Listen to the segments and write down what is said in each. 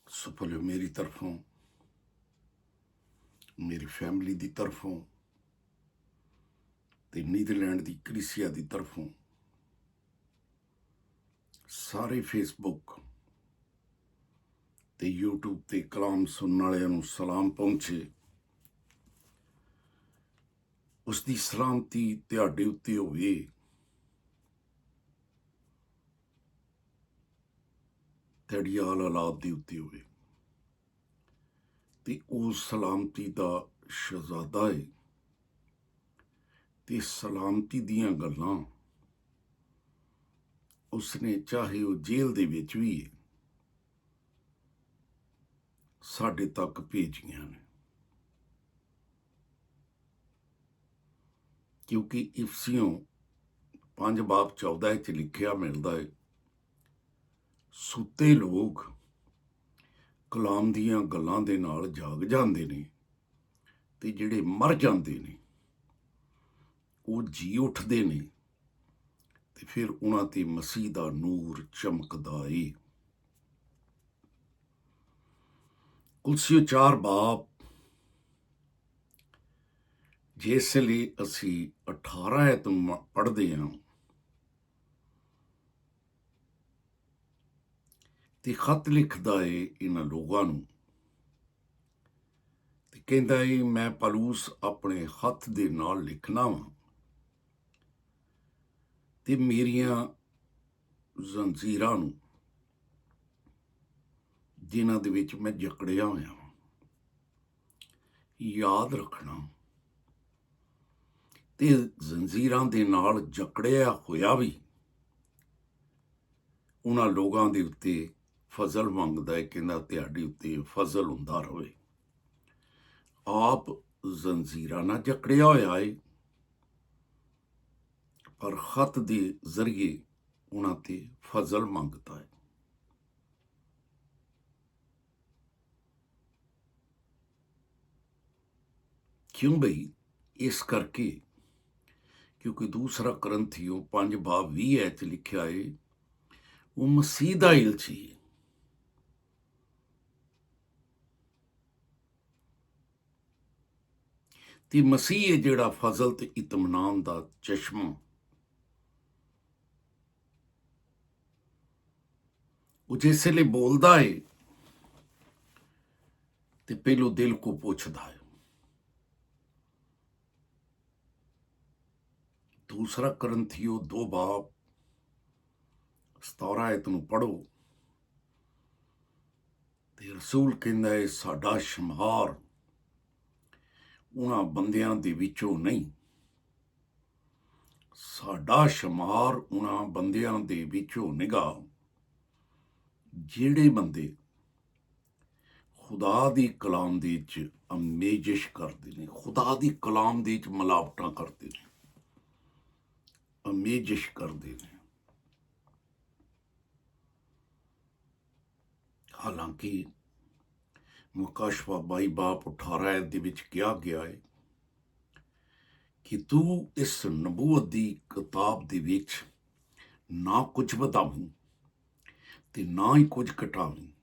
सो भलो मेरी तरफों, मेरी फैमिली की तरफों ते नीदरलैंड की कलीसिया की तरफों सारे फेसबुक ते यूट्यूब ते कलाम सुनने वालों सलाम पहुंचे। उसकी सलामती तुहाडे उत्ते होवे। तुहाडी औलाद दे उत्ते होवे ते उस सलामती का शहजादा है ते सलामती दियां गल्लां उसने चाहे वह जेल दे विच भी है साडे तक भेजियां ने, क्योंकि इफसियों 5:14 च लिखिया मिलता है, सुते लोग कलाम दियां गल्लां दे नाल जाग जाते ने ते जिहड़े मर जाते ने वो जी उठते ने ते फिर उन्हां ते मसीह दा नूर चमकदा है। कुलसियो 4 बाब जिसले असी 18 आयत पढ़ते हैं ते खत लिखता है इन्हां लोगों नूं ते कहंदा है, मैं पलूस अपने हथ दे नाल लिखना वा ते मेरियां जंजीरां नूं जिन्हां दे विच मैं जकड़िया होया याद रखना ते जंजीरां दे नाल जकड़िया होया भी उन्हां लोगों के उत्ते फजल मंगदा है, कहंदा तुहाडे उत्ते फजल हुंदा रहे। आप जंजीरां नाल जकड़िया होया है पर खत के जरिए उन्हां ते फजल मंगता है। क्यों बई? इस करके क्योंकि दूसरा करंथियों 5:20 लिखा है, वो मसीह दा इल्ची है ते मसीह है जिहड़ा फजल ते इतमान दा चश्मा। वो जिसले बोलता है तो पहलो दिल को पूछता है। दूसरा करंथियों 2:17 आयत नूं पढ़ो ते रसूल कहंदा है, साडा शमार उन्हां बंदियां दे विचों नहीं, साडा शमार उन्हां बंदियां दे विचों निगा जिहड़े बंदे खुदा दी कलाम दे च अमेजिश करते हैं, खुदा दी कलाम दे च मिलावटां करते हैं, अमेजिश करते हैं। हालांकि मुकाशवा 22:18 आयत दे विच कहा गया है कि तू इस नबूवत दी किताब दे विच ना कुछ बतावी ते ना ही कुछ घटावी,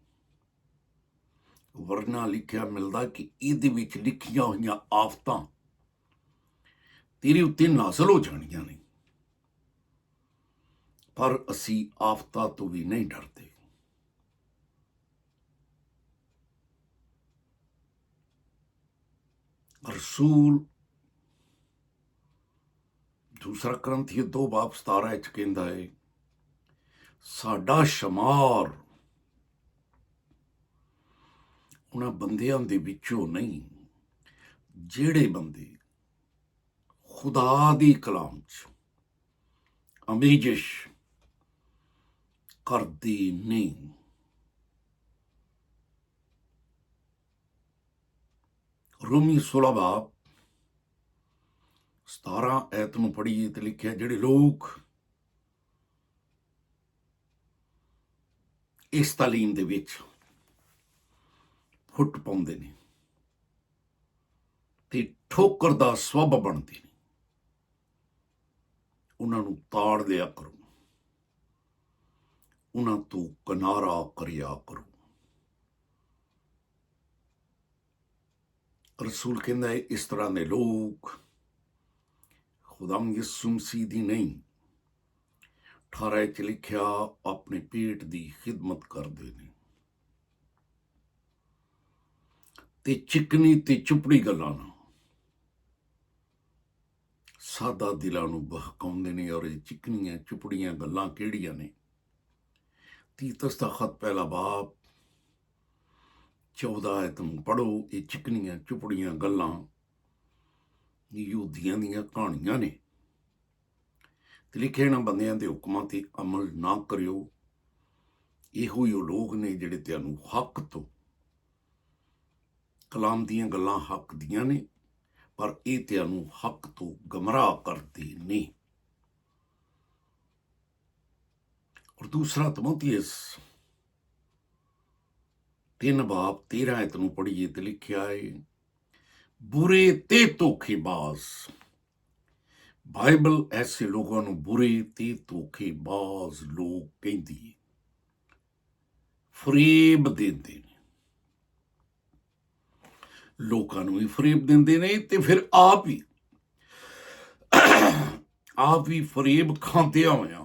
वरना लिखिया मिलता कि इहदे विच लिखियां होईयां आफतां तेरे उत्ते नाज़िल हो जाणियां ने, पर असी आफतां तो भी नहीं डरते। रसूल दूसरा करंथियों 2:17 च कहंदा है, साडा शमार उन्हां बंदियां दे विचों नहीं जिहड़े बंदे खुदा दी कलाम च अमेजिश करदे नहीं। रोमी 16:17 आयत नूं पढ़ीए ते लिखिया, जिहड़े लोग इस तालीम दे विच फुट पाउंदे ने ते ठोकर दा सबब बनदे ने, उन्हां नूं ताड़ दिया करो, उन्हां तों किनारा करिया करो। ਰਸੂਲ ਕਹਿੰਦਾ ਹੈ ਇਸ ਤਰ੍ਹਾਂ ਦੇ ਲੋਕ ਖੁਦਾਮ ਯਿਸੂ ਮਸੀਹ ਦੀ ਨਹੀਂ 18 ਚ ਲਿਖਿਆ ਆਪਣੇ ਪੇਟ ਦੀ ਖਿਦਮਤ ਕਰਦੇ ਨੇ ਤੇ ਚਿਕਨੀ ਤੇ ਚੁਪੜੀ ਗੱਲਾਂ ਨਾਲ ਸਾਦਾ ਦਿਲਾਂ ਨੂੰ ਬਹਕਾਉਂਦੇ ਨੇ। ਔਰ ਇਹ ਚਿਕਨੀਆਂ ਚੁਪੜੀਆਂ ਗੱਲਾਂ ਕਿਹੜੀਆਂ ਨੇ? ਤੀਤਸ ਦਾ ਖਤ ਪਹਿਲਾ ਬਾਬ 14 ਆਇਤ ਨੂੰ ਪੜ੍ਹੋ। ਇਹ ਚਿਕਨੀਆਂ ਚੁਪੜੀਆਂ ਗੱਲਾਂ ਯਹੂਦੀਆਂ ਦੀਆਂ ਕਹਾਣੀਆਂ ਨੇ ਤੇ ਲਿਖੇ ਇਹਨਾਂ ਬੰਦਿਆਂ ਦੇ ਹੁਕਮਾਂ ਤੇ ਅਮਲ ਨਾ ਕਰਿਓ। ਇਹੋ ਹੀ ਉਹ ਲੋਕ ਨੇ ਜਿਹੜੇ ਤੁਹਾਨੂੰ ਹੱਕ ਤੋਂ ਕਲਾਮ ਦੀਆਂ ਗੱਲਾਂ ਹੱਕ ਦੀਆਂ ਨੇ ਪਰ ਇਹ ਤੁਹਾਨੂੰ ਹੱਕ ਤੋਂ ਗਮਰਾਹ ਕਰਦੇ ਨੇ। ਔਰ ਦੂਸਰਾ ਤਮੋਥੀਅਸ 3 ਬਾਬ 13 ਆਇਤ ਨੂੰ ਪੜ੍ਹੀਏ ਤੇ ਲਿਖਿਆ ਹੈ ਬੁਰੇ ਤੇ ਧੋਖੇਬਾਜ਼। ਬਾਈਬਲ ਐਸੇ ਲੋਕਾਂ ਨੂੰ ਬੁਰੇ ਤੇ ਧੋਖੇਬਾਜ਼ ਲੋਕ ਕਹਿੰਦੀ ਹੈ। ਫਰੇਬ ਦਿੰਦੇ ਨੇ, ਲੋਕਾਂ ਨੂੰ ਵੀ ਫਰੇਬ ਦਿੰਦੇ ਨੇ ਤੇ ਫਿਰ ਆਪ ਵੀ ਫਰੇਬ ਖਾਂਦਿਆਂ ਹੋਇਆਂ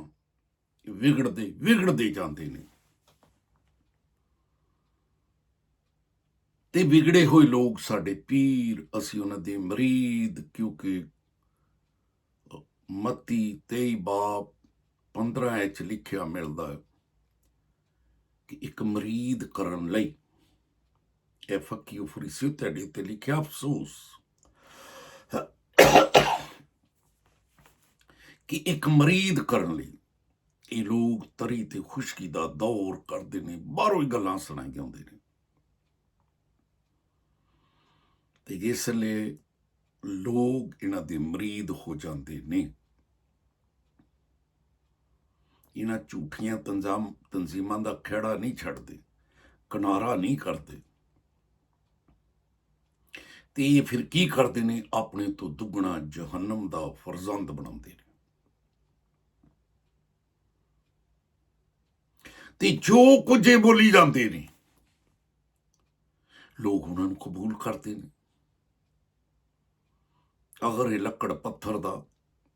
ਵਿਗੜਦੇ ਜਾਂਦੇ ਨੇ। ਤੇ ਵਿਗੜੇ ਹੋਏ ਲੋਕ ਸਾਡੇ ਪੀਰ, ਅਸੀਂ ਉਹਨਾਂ ਦੇ ਮਰੀਦ, ਕਿਉਂਕਿ ਮੱਤੀ 23 ਬਾਬ 15 ਚ ਲਿਖਿਆ ਮਿਲਦਾ ਹੈ ਕਿ ਇੱਕ ਮਰੀਦ ਕਰਨ ਲਈ ਇਹ ਫਕੀਓ ਫਰੀਸੀਓ ਤੁਹਾਡੇ ਤੇ ਲਿਖਿਆ ਅਫਸੋਸ ਕਿ ਇੱਕ ਮਰੀਦ ਕਰਨ ਲਈ ਇਹ ਲੋਕ ਤਰੀ ਤੇ ਖੁਸ਼ਕੀ ਦਾ ਦੌਰ ਕਰਦੇ ਨੇ, ਬਾਹਰੋਂ ਹੀ ਗੱਲਾਂ ਸੁਣਾਈ ਜਾਂਦੇ ਨੇ। ਤੇ ਇਸ ਲਈ ਲੋਕ ਇਹਨਾਂ ਦੇ ਮਰੀਦ ਹੋ ਜਾਂਦੇ ਨੇ। ਇਹਨਾਂ ਝੂਠੀਆਂ ਤਨਜ਼ੀਮਾਂ ਦਾ ਖਹਿੜਾ ਨਹੀਂ ਛੱਡਦੇ, ਕਿਨਾਰਾ ਨਹੀਂ ਕਰਦੇ ਤੇ ਇਹ ਫਿਰ ਕੀ ਕਰਦੇ ਨੇ? ਆਪਣੇ ਤੋਂ ਦੁੱਗਣਾ ਜਹੰਨਮ ਦਾ ਫਰਜ਼ੰਦ ਬਣਾਉਂਦੇ ਨੇ ਤੇ ਜੋ ਕੁਝ ਇਹ ਬੋਲੀ ਜਾਂਦੇ ਨੇ ਲੋਕ ਉਹਨਾਂ ਨੂੰ ਕਬੂਲ ਕਰਦੇ ਨੇ। ਅਗਰ ਇਹ ਲੱਕੜ ਪੱਥਰ ਦਾ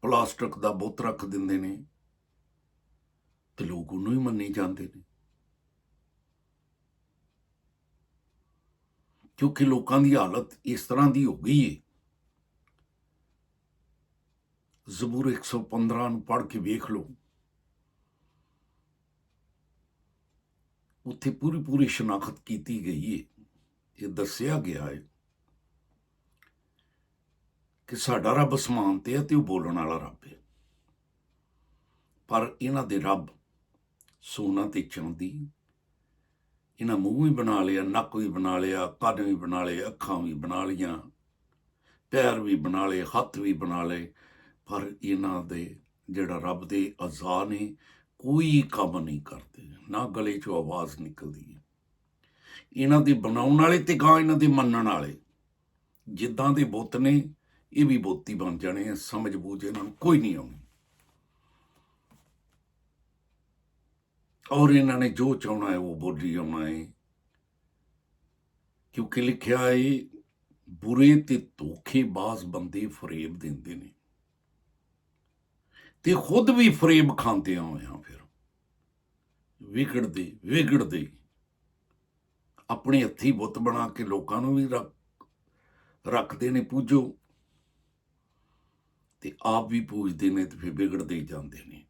ਪਲਾਸਟਿਕ ਦਾ ਬੁੱਤ ਰੱਖ ਦਿੰਦੇ ਨੇ ਤੇ ਲੋਕ ਉਹਨੂੰ ਹੀ ਮੰਨੀ ਜਾਂਦੇ ਨੇ, ਕਿਉਂਕਿ ਲੋਕਾਂ ਦੀ ਹਾਲਤ ਇਸ ਤਰ੍ਹਾਂ ਦੀ ਹੋ ਗਈ ਹੈ। ਜ਼ਬੂਰ 115 ਨੂੰ ਪੜ੍ਹ ਕੇ ਵੇਖ ਲਓ, ਉੱਥੇ ਪੂਰੀ ਸ਼ਨਾਖਤ ਕੀਤੀ ਗਈ ਹੈ। ਇਹ ਦੱਸਿਆ ਗਿਆ ਹੈ ਕਿ ਸਾਡਾ ਰੱਬ ਅਸਮਾਨ ਤੇ ਹੈ ਤੇ ਉਹ ਬੋਲਣ ਵਾਲਾ ਰੱਬ ਹੈ। ਪਰ ਇਹਨਾਂ ਦੇ ਰੱਬ ਸੋਨਾ ਤੇ ਚਾਂਦੀ, ਇਹਨਾਂ ਮੂੰਹ ਵੀ ਬਣਾ ਲਿਆ, ਨੱਕ ਵੀ ਬਣਾ ਲਿਆ, ਕੰਨ ਵੀ ਬਣਾ ਲਏ, ਅੱਖਾਂ ਵੀ ਬਣਾ ਲਈਆਂ, ਪੈਰ ਵੀ ਬਣਾ ਲਏ, ਹੱਥ ਵੀ ਬਣਾ ਲਏ, ਪਰ ਇਹਨਾਂ ਦੇ ਜਿਹੜਾ ਰੱਬ ਦੇ ਅਜ਼ਾ ਨੇ ਕੋਈ ਕੰਮ ਨਹੀਂ ਕਰਦੇ, ਨਾ ਗਲੇ 'ਚੋਂ ਆਵਾਜ਼ ਨਿਕਲਦੀ ਹੈ। ਇਹਨਾਂ ਦੇ ਬਣਾਉਣ ਵਾਲੇ ਤੇ ਗਾਂ ਇਹਨਾਂ ਦੇ ਮੰਨਣ ਵਾਲੇ ਜਿੱਦਾਂ ਦੇ ਬੁੱਤ ਨੇ ਇਹ ਵੀ ਬੁੱਤ ਹੀ ਬਣ ਜਾਣੇ ਆ। ਸਮਝ ਬੂਝ ਇਹਨਾਂ ਨੂੰ ਕੋਈ ਨਹੀਂ ਆਉਣੀ। ਔਰ ਇਹਨਾਂ ਨੇ ਜੋ ਚਾਹਣਾ ਹੈ ਉਹ ਬੋਲੀ ਆਉਣਾ ਹੈ, ਕਿਉਂਕਿ ਲਿਖਿਆ ਹੈ ਬੁਰੇ ਤੇ ਧੋਖੇਬਾਜ਼ ਬੰਦੇ ਫਰੇਬ ਦਿੰਦੇ ਨੇ ਤੇ ਖੁਦ ਵੀ ਫਰੇਬ ਖਾਂਦੇ ਹੋਇਆ ਫਿਰ ਵਿਗੜਦੇ ਆਪਣੇ ਹੱਥੀਂ ਬੁੱਤ ਬਣਾ ਕੇ ਲੋਕਾਂ ਨੂੰ ਵੀ ਰੱਖਦੇ ਨੇ ਪੂਜੋ ਤੇ ਆਪ ਵੀ ਪੂਜਦੇ ਨੇ ਤੇ ਫਿਰ ਵਿਗੜਦੇ ਹੀ ਜਾਂਦੇ ਨੇ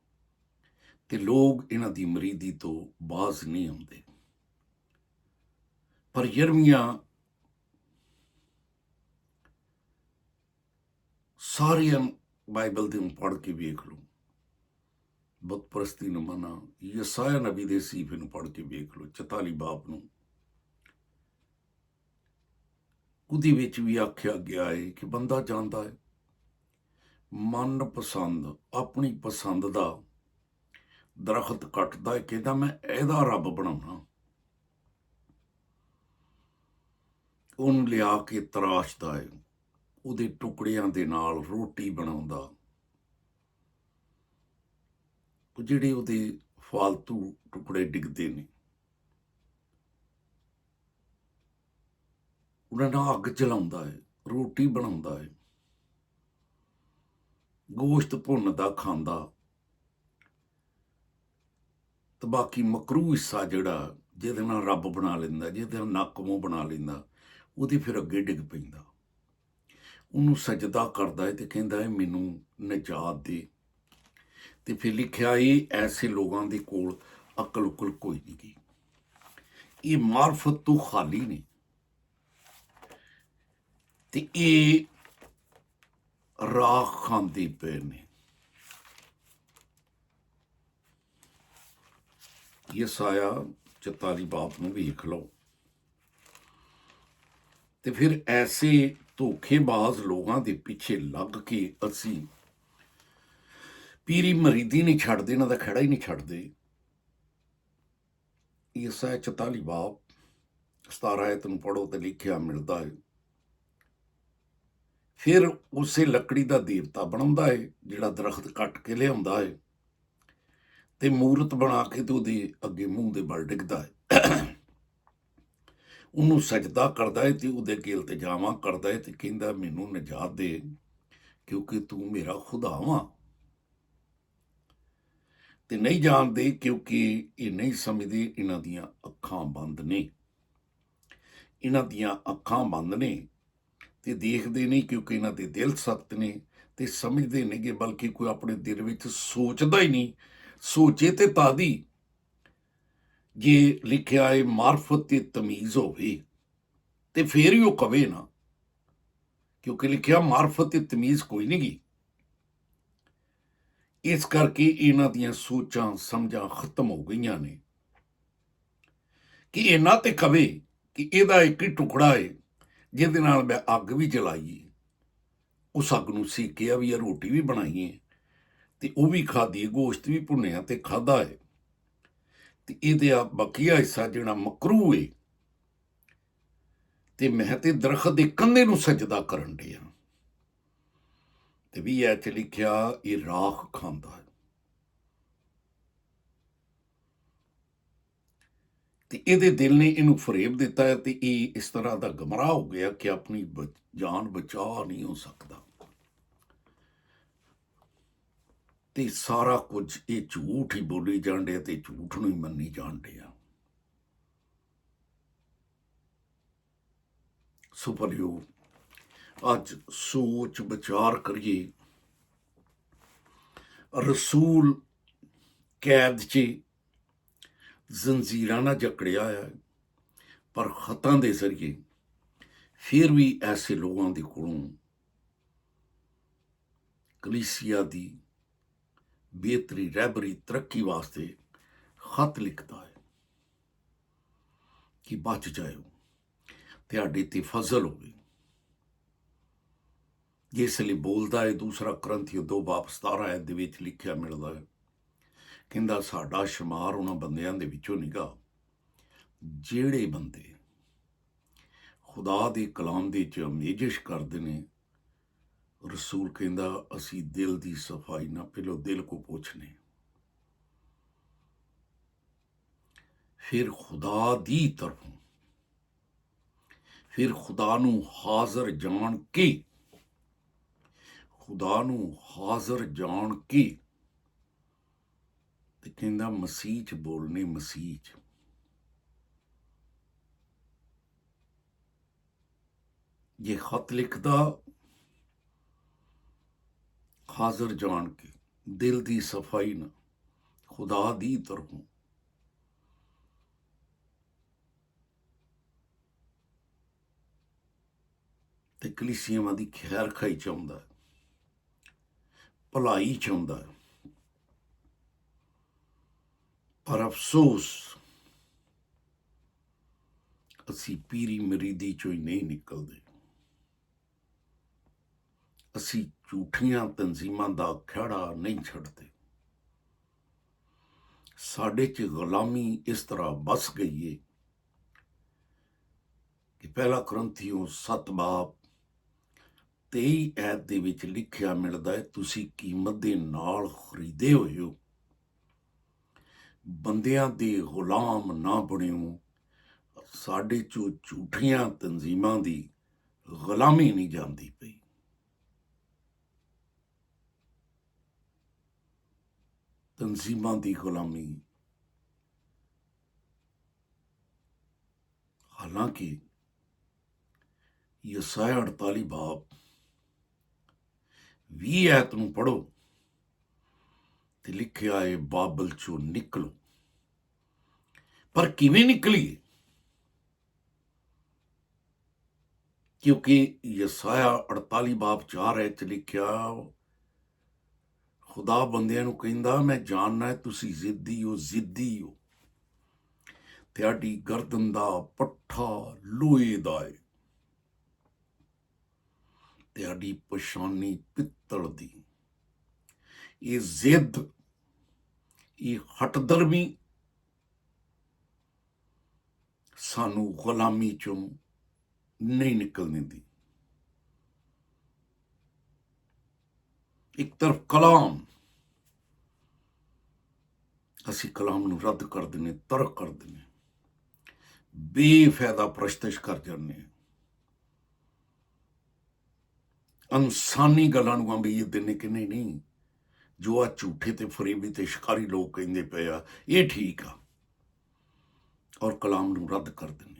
ਤੇ ਲੋਕ ਇਹਨਾਂ ਦੀ ਮਰੀਦੀ ਤੋਂ ਬਾਜ਼ ਨਹੀਂ ਆਉਂਦੇ। ਪਰ ਯਰਮੀਆ ਸਾਰੀਆਂ ਬਾਈਬਲ ਦੇ ਨੂੰ ਪੜ੍ਹ ਕੇ ਵੇਖ ਲਓ, ਬੁੱਤ ਪ੍ਰਸਤੀ ਨੂੰ ਮਨਾ। ਯਸਾਇਆ ਨਬੀ ਦੇ ਸੀਫੇ ਨੂੰ ਪੜ੍ਹ ਕੇ ਵੇਖ ਲਓ, 44 ਬਾਬ ਨੂੰ, ਉਹਦੇ ਵਿੱਚ ਵੀ ਆਖਿਆ ਗਿਆ ਹੈ ਕਿ ਬੰਦਾ ਜਾਣਦਾ ਹੈ ਮਨ ਪਸੰਦ ਆਪਣੀ ਪਸੰਦ ਦਾ ਦਰਖਤ ਕੱਟਦਾ ਹੈ, ਕਹਿੰਦਾ ਮੈਂ ਇਹਦਾ ਰੱਬ ਬਣਾਉਣਾ, ਉਹਨੂੰ ਲਿਆ ਕੇ ਤਰਾਸ਼ਦਾ ਹੈ, ਉਹਦੇ ਟੁਕੜਿਆਂ ਦੇ ਨਾਲ ਰੋਟੀ ਬਣਾਉਂਦਾ, ਜਿਹੜੇ ਉਹਦੇ ਫਾਲਤੂ ਟੁਕੜੇ ਡਿੱਗਦੇ ਨੇ ਉਹਨਾਂ ਨਾਲ ਅੱਗ ਜਲਾਉਂਦਾ ਹੈ, ਰੋਟੀ ਬਣਾਉਂਦਾ ਹੈ, ਗੋਸ਼ਤ ਭੁੰਨਦਾ ਖਾਂਦਾ, ਤੇ ਬਾਕੀ ਮਕਰੂ ਹਿੱਸਾ ਜਿਹੜਾ ਜਿਹਦੇ ਨਾਲ ਰੱਬ ਬਣਾ ਲੈਂਦਾ, ਜਿਹਦੇ ਨਾਲ ਨੱਕ ਮੂੰਹ ਬਣਾ ਲੈਂਦਾ, ਉਹਦੀ ਫਿਰ ਅੱਗੇ ਡਿੱਗ ਪੈਂਦਾ, ਉਹਨੂੰ ਸਜਦਾ ਕਰਦਾ ਹੈ ਤੇ ਕਹਿੰਦਾ ਹੈ ਮੈਨੂੰ ਨਜਾਤ ਦੇ। ਤੇ ਫਿਰ ਲਿਖਿਆ ਇਹ ਐਸੇ ਲੋਕਾਂ ਦੇ ਕੋਲ ਅਕਲ ਉਕਲ ਕੋਈ ਨਹੀਂ ਗੀ, ਇਹ ਮਾਰਫਤ ਤੋਂ ਖਾਲੀ ਨੇ ਤੇ ਇਹ ਰਾਖ ਖਾਂਦੇ ਪਏ ਨੇ। ਯਸਾਇਆ 44 ਬਾਪ ਨੂੰ ਵੇਖ ਲਓ। ਤੇ ਫਿਰ ਐਸੇ ਧੋਖੇਬਾਜ਼ ਲੋਕਾਂ ਦੇ ਪਿੱਛੇ ਲੱਗ ਕੇ ਅਸੀਂ ਪੀਰੀ ਮਰੀਦੀ ਨਹੀਂ ਛੱਡਦੇ, ਇਹਨਾਂ ਦਾ ਖੜਾ ਹੀ ਨਹੀਂ ਛੱਡਦੇ। ਯਸਾਇਆ 44 ਬਾਪ 17 ਆਇਤ ਨੂੰ ਪੜ੍ਹੋ ਤੇ ਲਿਖਿਆ ਮਿਲਦਾ ਹੈ, ਫਿਰ ਉਸੇ ਲੱਕੜੀ ਦਾ ਦੇਵਤਾ ਬਣਾਉਂਦਾ ਹੈ ਜਿਹੜਾ ਦਰਖਤ ਕੱਟ ਕੇ ਲਿਆਉਂਦਾ ਹੈ ਤੇ ਮੂਰਤ ਬਣਾ ਕੇ ਤੇ ਉਹਦੇ ਅੱਗੇ ਮੂੰਹ ਦੇ ਬਲ ਡਿੱਗਦਾ ਹੈ, ਉਹਨੂੰ ਸਜਦਾ ਕਰਦਾ ਹੈ ਤੇ ਉਹਦੇ ਅੱਗੇ ਇਲਤਜਾਮਾਂ ਕਰਦਾ ਹੈ ਤੇ ਕਹਿੰਦਾ ਮੈਨੂੰ ਨਜਾਤ ਦੇ ਕਿਉਂਕਿ ਤੂੰ ਮੇਰਾ ਖੁਦਾ ਵਾਂ। ਤੇ ਨਹੀਂ ਜਾਣਦੇ ਕਿਉਂਕਿ ਇਹ ਨਹੀਂ ਸਮਝਦੇ, ਇਹਨਾਂ ਦੀਆਂ ਅੱਖਾਂ ਬੰਦ ਨੇ, ਇਹਨਾਂ ਦੀਆਂ ਅੱਖਾਂ ਬੰਦ ਨੇ ਤੇ ਦੇਖਦੇ ਨਹੀਂ ਕਿਉਂਕਿ ਇਹਨਾਂ ਦੇ ਦਿਲ ਸਖਤ ਨੇ ਤੇ ਸਮਝਦੇ ਨਹੀਂ ਕਿ ਬਲਕਿ ਕੋਈ ਆਪਣੇ ਦਿਲ ਵਿੱਚ ਸੋਚਦਾ ਹੀ ਨਹੀਂ, ਸੋਚੇ ਤੇ ਤਾਦੀ ਜੇ ਲਿਖਿਆ ਹੈ ਮਾਰਫਤ ਤੇ ਤਮੀਜ਼ ਹੋਵੇ ਤੇ ਫੇਰ ਹੀ ਉਹ ਕਵੇ ਨਾ, ਕਿਉਂਕਿ ਲਿਖਿਆ ਮਾਰਫਤ ਤੇ ਤਮੀਜ਼ ਕੋਈ ਨਹੀਂ ਗੀ। ਇਸ ਕਰਕੇ ਇਹਨਾਂ ਦੀਆਂ ਸੋਚਾਂ ਸਮਝਾਂ ਖਤਮ ਹੋ ਗਈਆਂ ਨੇ ਕਿ ਇਹਨਾਂ ਤੇ ਕਵੇ ਕਿ ਇਹਦਾ ਇੱਕ ਹੀ ਟੁਕੜਾ ਹੈ ਜਿਹਦੇ ਨਾਲ ਮੈਂ ਅੱਗ ਵੀ ਜਲਾਈਏ, ਉਸ ਅੱਗ ਨੂੰ ਸੇਕਿਆ ਵੀ ਹੈ, ਰੋਟੀ ਵੀ ਬਣਾਈਏ ਤੇ ਉਹ ਵੀ ਖਾਧੀ, ਗੋਸ਼ਤ ਵੀ ਭੁੰਨਿਆ ਤੇ ਖਾਧਾ ਹੈ, ਤੇ ਇਹਦੇ ਆ ਬਕੀਆ ਹਿੱਸਾ ਜਿਹੜਾ ਮਕਰੂ ਹੈ ਤੇ ਮੈਂ ਤੇ ਦਰਖਤ ਦੇ ਕੰਧੇ ਨੂੰ ਸਜਦਾ ਕਰਨ ਡਿਆ। ਤੇ ਵੀ ਇਹ ਚ ਲਿਖਿਆ ਇਹ ਰਾਖ ਖਾਂਦਾ ਹੈ ਤੇ ਇਹਦੇ ਦਿਲ ਨੇ ਇਹਨੂੰ ਫਰੇਬ ਦਿੱਤਾ ਹੈ ਤੇ ਇਹ ਇਸ ਤਰ੍ਹਾਂ ਦਾ ਗਮਰਾਹ ਹੋ ਗਿਆ ਕਿ ਆਪਣੀ ਜਾਨ ਬਚਾ ਨਹੀਂ ਹੋ ਸਕਦਾ। ਤੇ ਸਾਰਾ ਕੁਝ ਇਹ ਝੂਠ ਹੀ ਬੋਲੀ ਜਾਣ ਡਿਆ ਤੇ ਝੂਠ ਨੂੰ ਹੀ ਮੰਨੀ ਜਾਣ ਡਿਆ। ਸੋ ਭਲਿਓ ਅੱਜ ਸੋਚ ਵਿਚਾਰ ਕਰੀਏ, ਰਸੂਲ ਕੈਦ 'ਚ ਜ਼ੰਜੀਰਾਂ ਨਾਲ ਜਕੜਿਆ ਹੈ ਪਰ ਖਤਾਂ ਦੇ ਜ਼ਰੀਏ ਫਿਰ ਵੀ ਐਸੇ ਲੋਕਾਂ ਦੇ ਕੋਲੋਂ ਕਲੀਸਿਆ ਦੀ ਬਿਹਤਰੀ ਰਹਿਬਰੀ ਤਰੱਕੀ ਵਾਸਤੇ ਖਤ ਲਿਖਦਾ ਹੈ ਕਿ ਬਚ ਜਾਇਓ, ਤੁਹਾਡੇ ਤੇ ਫਜ਼ਲ ਹੋਵੇ। ਜਿਸ ਲਈ ਬੋਲਦਾ ਹੈ 2 ਕਰੰਥੀਓ 2 ਬਾਪ 17 ਆਇਤ ਦੇ ਵਿੱਚ ਲਿਖਿਆ ਮਿਲਦਾ ਹੈ, ਕਹਿੰਦਾ ਸਾਡਾ ਸ਼ੁਮਾਰ ਉਹਨਾਂ ਬੰਦਿਆਂ ਦੇ ਵਿੱਚੋਂ ਨਿਗਾ ਜਿਹੜੇ ਬੰਦੇ ਖੁਦਾ ਦੇ ਕਲਾਮ ਦੇ ਚ ਮੇਜਿਸ਼ ਕਰਦੇ ਨੇ। ਰਸੂਲ ਕਹਿੰਦਾ ਅਸੀਂ ਦਿਲ ਦੀ ਸਫਾਈ ਨਾ ਪਹਿਲੋਂ ਦਿਲ ਕੋ ਪੁੱਛਨੇ, ਫਿਰ ਖੁਦਾ ਦੀ ਤਰਫੋਂ, ਫਿਰ ਖੁਦਾ ਨੂੰ ਹਾਜ਼ਰ ਜਾਣ ਕੇ, ਖੁਦਾ ਨੂੰ ਹਾਜ਼ਰ ਜਾਣ ਕੇ ਤੇ ਕਹਿੰਦਾ ਮਸੀਹ 'ਚ ਬੋਲਨੇ, ਮਸੀਹ 'ਚ। ਜੇ ਖਤ ਲਿਖਦਾ ਹਾਜ਼ਰ ਜਾਣ ਕੇ, ਦਿਲ ਦੀ ਸਫਾਈ ਨਾ ਖੁਦਾ ਦੀ ਤਰਫੋਂ, ਤੇ ਕਲੀਸਿਆਵਾਂ ਦੀ ਖੈਰ ਖਾਈ ਚਾਹੁੰਦਾ, ਭਲਾਈ ਚਾਹੁੰਦਾ, ਪਰ ਅਫਸੋਸ ਅਸੀਂ ਪੀਰੀ ਮਰੀਦੀ ਚੋਂ ਹੀ ਨਹੀਂ ਨਿਕਲਦੇ। ਅਸੀਂ ਝੂਠੀਆਂ ਤਨਜ਼ੀਮਾਂ ਦਾ ਖਹਿੜਾ ਨਹੀਂ ਛੱਡਦੇ। ਸਾਡੇ 'ਚ ਗੁਲਾਮੀ ਇਸ ਤਰ੍ਹਾਂ ਬਸ ਗਈ ਏ ਕਿ 1 ਕਰੰਥੀਓ 7 ਬਾਪ 23 ਐਤ ਦੇ ਵਿੱਚ ਲਿਖਿਆ ਮਿਲਦਾ ਹੈ, ਤੁਸੀਂ ਕੀਮਤ ਦੇ ਨਾਲ ਖਰੀਦੇ ਹੋਏ ਹੋ, ਬੰਦਿਆਂ ਦੇ ਗੁਲਾਮ ਨਾ ਬਣਿਓ। ਸਾਡੇ 'ਚੋਂ ਝੂਠੀਆਂ ਤਨਜ਼ੀਮਾਂ ਦੀ गुलामी नहीं जानती पई। तंजीमां दी गुलामी। हालांकि यसाया 48 बाब 20 ऐत नूं पढ़ो ते लिखिया है बाबल चो निकलो, पर किवें निकलीए? क्योंकि यसाया 48 बाब 4 ऐत लिखिया खुदा बंदियां नूं कहंदा मैं जानना है तुसी जिद्दी हो, तुहाडी गर्दन दा पट्ठा लोहे दा है, तुहाडी पछानी पित्तल दी। ये जिद, ये हटदर्मी सानू गुलामी चों नहीं निकलने दी। एक तरफ कलाम, असी कलाम नूं रद्द कर देने, तर्क कर देने, बेफायदा प्रस्तश कर जाने, इंसानी गल्लां नूं अमरीत देने कि नहीं नहीं जो आ झूठे ते फरेबी ते शिकारी लोग कहंदे पे आ ये ठीक आ, और कलाम नूं रद्द कर देने।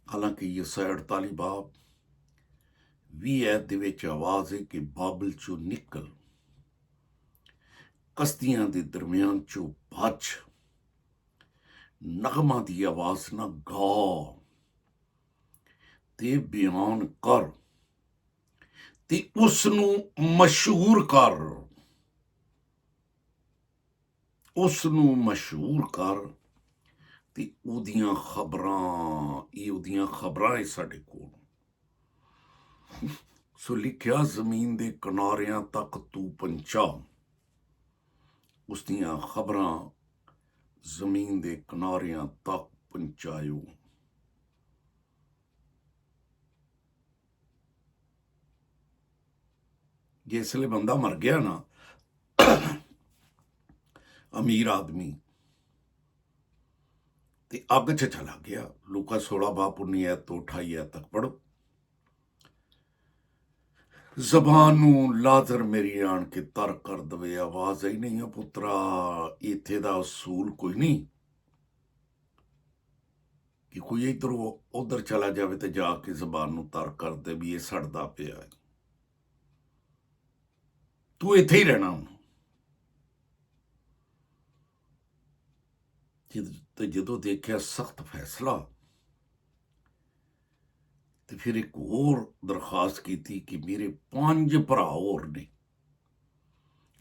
हालांकि यसाया 48 बाब 20 ऐत दे विच आवाज़ है कि बाबल चो निकल, कस्तियां दे दरम्यान चो भज, नगमा दी आवाज़ ना गा ते बयान कर ते उसनू मशहूर कर, उसनू मशहूर कर ते उदियां खबरां, ये उदियां खबरां है साडे कोल। सो लिखिया जमीन दे किनारियां तक तू पहुंचा, उसदियां खबरां जमीन दे किनारियां तक पहुंचायो। जिसले बंदा मर गया ना, अमीर आदमी, ते अग च चला गया। लूका 16 बाब 19 ऐत तो 28 ऐत तक पढ़ो। जबान नूं लाजर मेरी आण के तर कर दवे, आवाज आई नहीं है पुत्रा, इत्थे दा असूल कोई नहीं कि कोई इधर उधर चला जाए तो जाके जबान नूं तर कर दे भी ये सड़दा पिया है, तू इत्थे ही रहना हुण। जदों देखिया सख्त फैसला, तो फिर एक होर दरखास्त की थी कि मेरे 5 भरा होर ने,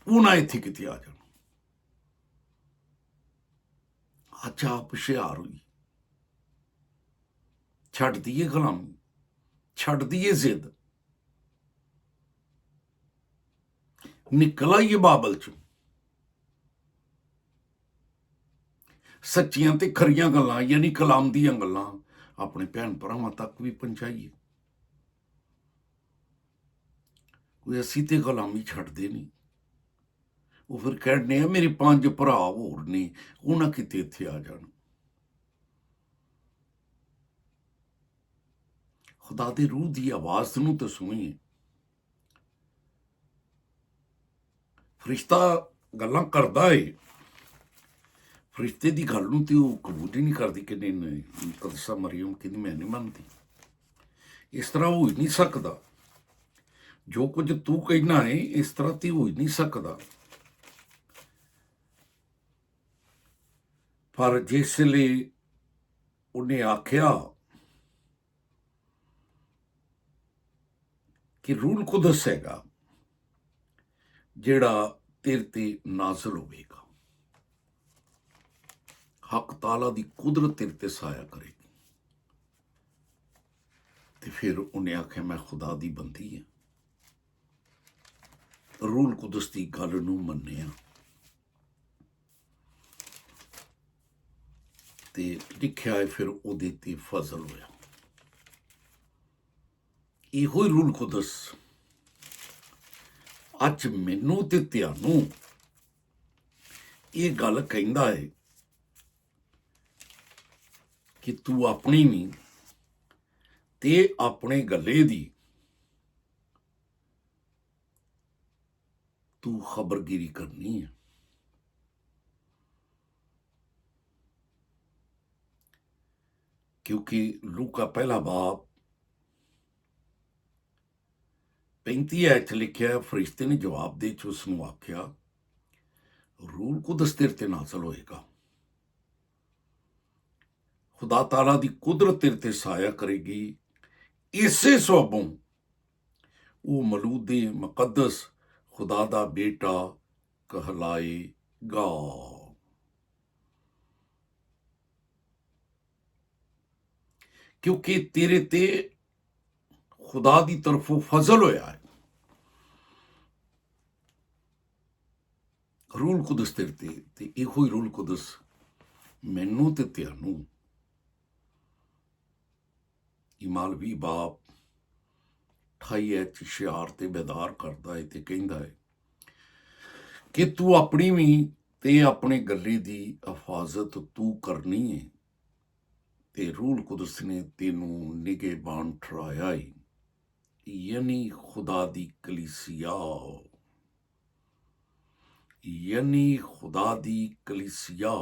उन्हें इत्थे किते आ जाण। अच्छा आप हुशियार हुई, छड्ड दईए गुलामी, छड्ड दईए जिद, निकल आइए बाबल चों, सच्चियां ते खरियां गल्लां यानी कलाम दीयां गल्लां अपने भैन भरावां तक भी पहुंचाइए। कोई असी ते गुलामी छड्डदे नहीं, वो फिर कहने मेरे 5 भरा होर ने, उन्हें किते इत्थे आ जाण। खुदा दे रूह दी आवाज़ नूं तो सुणीए। फरिश्ता गल्लां करदा है, फरिश्ते दी गल नूं ते ओह कबूल ही नहीं करदी कि नहीं नहीं कदसा मरियम कहंदी मैं नहीं मनदी, इस तरह हो ही नहीं सकदा, जो कुछ तू कहना है इस तरह ते हो ही नहीं सकदा। पर जिसले उन्हें आख्या कि रूह कुदस हैगा जिहड़ा तेरे ते नाज़िल होवेगा, हक ताला दी कुदरत तेरे ते साया करेगी, ते फिर उन्हें आख्या मैं खुदा दी बंदी हां, रूह कुदस दी गल नूं मन्निया। ते लिखिया है फिर उहदे ते फजल होया। इहो ही रूह कुदस अज मैनू ते तुहानू ये गल कहंदा है कि तू अपनी नहीं ते अपने गले दी तू खबरगिरी करनी है। क्योंकि लू का पहला बाप 35 लिखिया, फरिश्ते ने जवाब दे उसनू आख्या, रूल कुदस तेरे ते नाज़िल होएगा, खुदा ताला दी कुदरत तेरे ते साया करेगी, इसे सबबों वो मलूदे मुकद्दस खुदा दा बेटा कहलाएगा। क्योंकि तेरे ते खुदा दी तरफों फजल होया है, रूल कुदस तेरे ते इहो ही रूल कुदस मैनू ते त्यानू इमालवी बाप 28 शियार ते बेदार करदा है ते कहंदा है कि तू अपनी भी ते अपने गले दी हिफाजत तू करनी है ते रूल कुदस ने तेनू निगेबान ठहराया है, यानी खुदा दी कलीसिया, यानी खुदा दी कलीसिया।